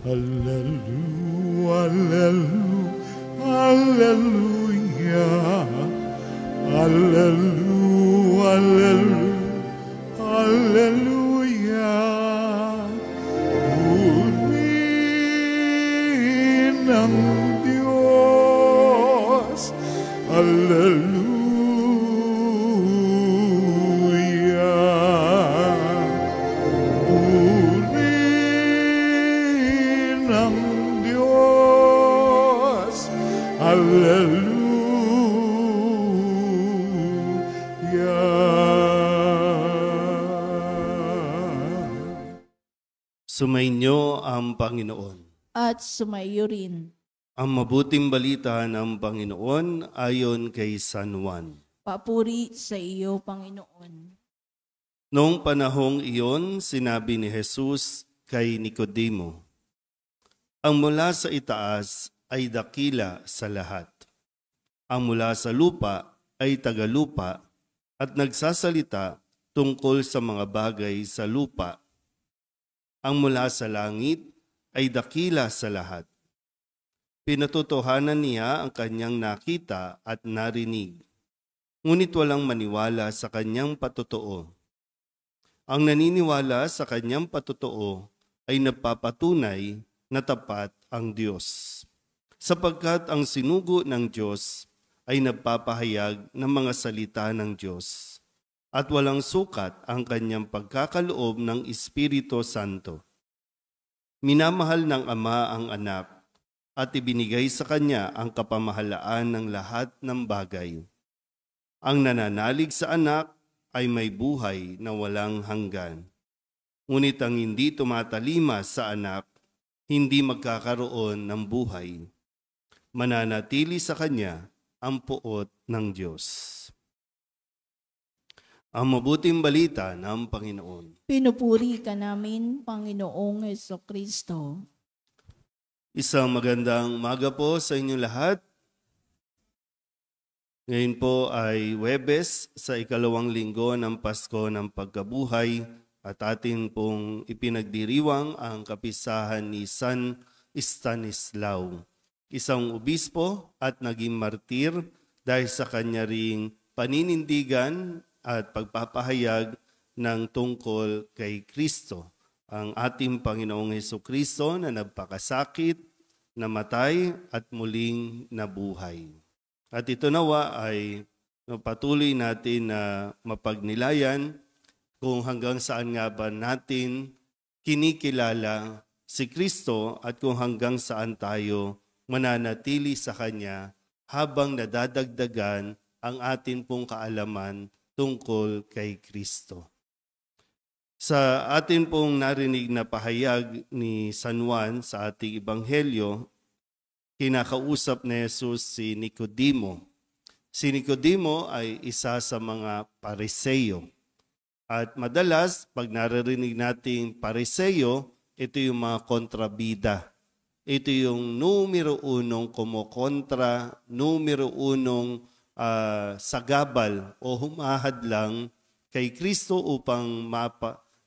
Hallelujah, hallelujah, hallelujah, hallelujah. Purihin ng Diyos, hallelujah. Purihin ng Diyos, hallelujah. Sumainyo ang Panginoon. At sumayo rin. Ang mabuting balita ng Panginoon ayon kay San Juan. Papuri sa iyo, Panginoon. Noong panahong iyon, sinabi ni Jesus kay Nicodemo, ang mula sa itaas ay dakila sa lahat. Ang mula sa lupa ay tagalupa at nagsasalita tungkol sa mga bagay sa lupa. Ang mula sa langit ay dakila sa lahat. Pinatotohanan niya ang kanyang nakita at narinig, ngunit walang maniwala sa kanyang patotoo. Ang naniniwala sa kanyang patotoo ay nagpapatunay na tapat ang Diyos, sapagkat ang sinugo ng Diyos ay nagpapahayag ng mga salita ng Diyos, at walang sukat ang kanyang pagkakaloob ng Espiritu Santo. Minamahal ng Ama ang Anak at ibinigay sa Kanya ang kapamahalaan ng lahat ng bagay. Ang nananalig sa Anak ay may buhay na walang hanggan. Ngunit ang hindi tumatalima sa Anak, hindi magkakaroon ng buhay. Mananatili sa Kanya ang puot ng Diyos. Ang mabuting balita ng Panginoon. Pinupuri ka namin, Panginoong Jesucristo. Isang magandang umaga po sa inyong lahat. Ngayon po ay Huwebes sa ikalawang linggo ng Pasko ng Pagkabuhay at atin pong ipinagdiriwang ang kapisahan ni San Stanislao, isang obispo at naging martir dahil sa kanya ring paninindigan at pagpapahayag ng tungkol kay Kristo, ang ating Panginoong Jesucristo na nagpakasakit, namatay at muling nabuhay. At ito nawa ay patuloy natin na mapagnilayan kung hanggang saan nga ba natin kinikilala si Kristo at kung hanggang saan tayo mananatili sa Kanya habang nadadagdagan ang atin pong kaalaman tungkol kay Kristo. Sa atin pong narinig na pahayag ni San Juan sa ating Ebanghelyo, kinakausap ni Jesus si Nicodemo. Si Nicodemo ay isa sa mga Pariseyo. At madalas, pag naririnig nating Pariseyo, ito yung mga kontrabida. Ito yung numero unong kumokontra, numero unong sagabal o humahadlang kay Kristo upang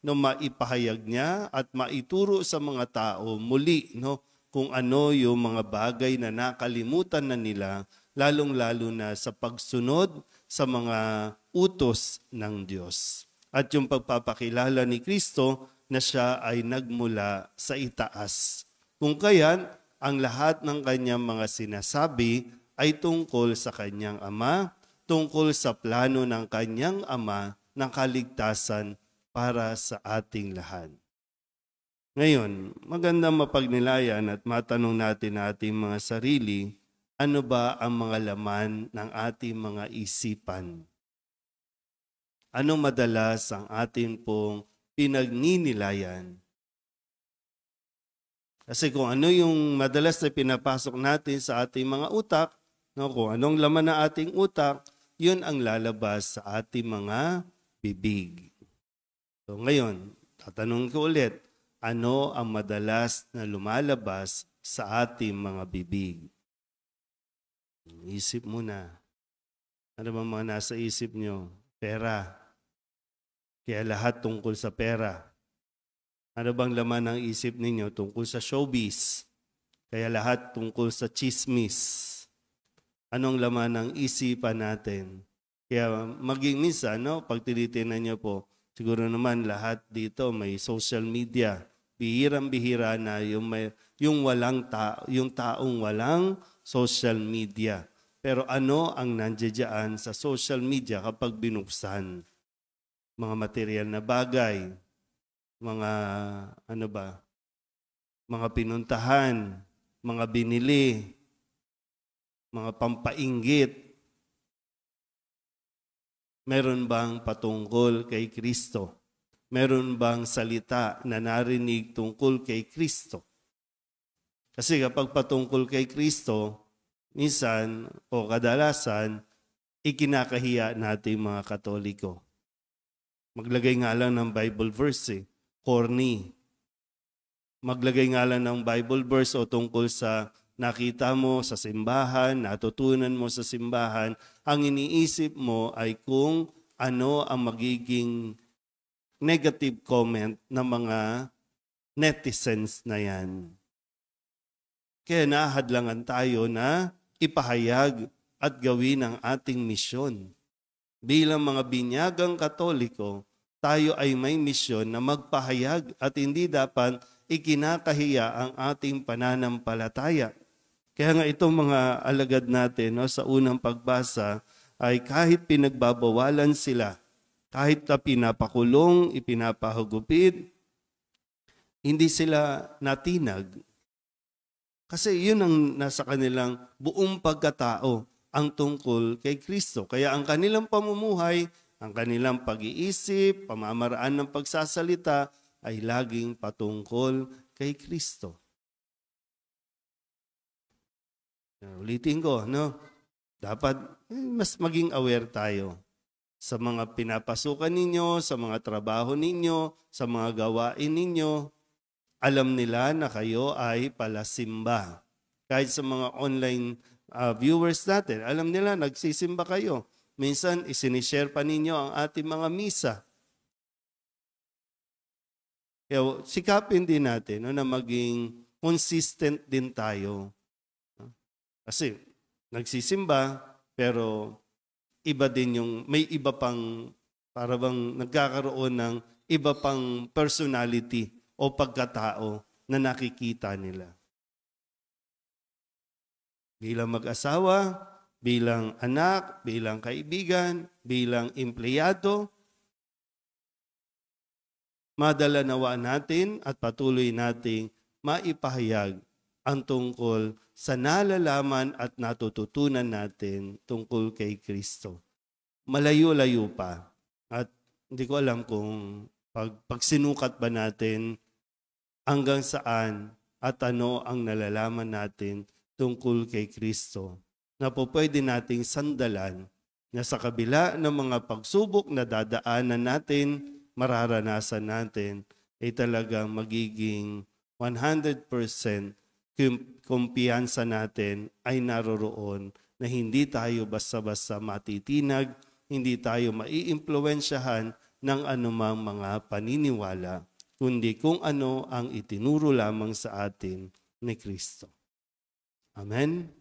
maipahayag niya at maituro sa mga tao muli kung ano yung mga bagay na nakalimutan na nila, lalong-lalo na sa pagsunod sa mga utos ng Diyos. At yung pagpapakilala ni Kristo na siya ay nagmula sa itaas. Kung kaya't ang lahat ng kanyang mga sinasabi ay tungkol sa kanyang Ama, tungkol sa plano ng kanyang Ama ng kaligtasan para sa ating lahat. Ngayon, magandang mapagnilayan at matanong natin ating mga sarili, ano ba ang mga laman ng ating mga isipan? Ano madalas ang atin pong pinagninilayan? Kasi kung ano yung madalas na pinapasok natin sa ating mga utak, kung anong laman ng ating utak, yun ang lalabas sa ating mga bibig. So ngayon, tatanungin ko ulit, ano ang madalas na lumalabas sa ating mga bibig? Isip muna. Ano ba mga nasa isip nyo? Pera. Kaya lahat tungkol sa pera. Ano bang laman ng isip ninyo tungkol sa showbiz? Kaya lahat tungkol sa chismis. Anong laman ng isipan natin? Kaya maging minsan, no, pag tinitingnan niyo po, siguro naman lahat dito may social media. Bihirang-bihira na yung taong walang social media. Pero ano ang nandiyan sa social media kapag binuksan? Mga material na bagay, mga mga pinuntahan, mga binili, mga pampainggit. Meron bang patungkol kay Kristo? Meron bang salita na narinig tungkol kay Kristo? Kasi kapag patungkol kay Kristo, minsan o kadalasan, ikinakahiya natin mga Katoliko. Maglagay nga lang ng Bible verse, corny. Maglagay nga lang ng Bible verse o tungkol sa nakita mo sa simbahan, natutunan mo sa simbahan, ang iniisip mo ay kung ano ang magiging negative comment ng mga netizens na yan. Kaya nahadlangan tayo na ipahayag at gawin ang ating misyon. Bilang mga binyagang Katoliko, tayo ay may misyon na magpahayag at hindi dapat ikinakahiya ang ating pananampalataya. Kaya nga itong mga alagad natin, no, sa unang pagbasa ay kahit pinagbabawalan sila, kahit na pinapakulong, ipinapahugupit, hindi sila natinag. Kasi yun ang nasa kanilang buong pagkatao, ang tungkol kay Kristo. Kaya ang kanilang pamumuhay, ang kanilang pag-iisip, pamamaraan ng pagsasalita ay laging patungkol kay Kristo. Ulitin ko, no? Dapat mas maging aware tayo sa mga pinapasukan ninyo, sa mga trabaho ninyo, sa mga gawain ninyo. Alam nila na kayo ay palasimba. Kahit sa mga online viewers natin, alam nila nagsisimba kayo. Minsan, isinishare pa ninyo ang ating mga misa. Kaya sikapin din natin, no, na maging consistent din tayo. Kasi nagsisimba, pero iba din may iba pang, para bang nagkakaroon ng iba pang personality o pagkatao na nakikita nila. Bilang mag-asawa, bilang anak, bilang kaibigan, bilang empleyado, madala nawa natin at patuloy nating maipahayag ang tungkol sa nalalaman at natututunan natin tungkol kay Kristo. Malayo-layo pa. At hindi ko alam kung pag sinukat ba natin hanggang saan at ano ang nalalaman natin tungkol kay Kristo. Na po pwede nating sandalan na sa kabila ng mga pagsubok na dadaanan natin, mararanasan natin, ay talagang magiging 100% kumpiyansa natin ay naroroon na hindi tayo basta-basta matitinag, hindi tayo maiimpluwensyahan ng anumang mga paniniwala, kundi kung ano ang itinuro lamang sa atin ni Kristo. Amen?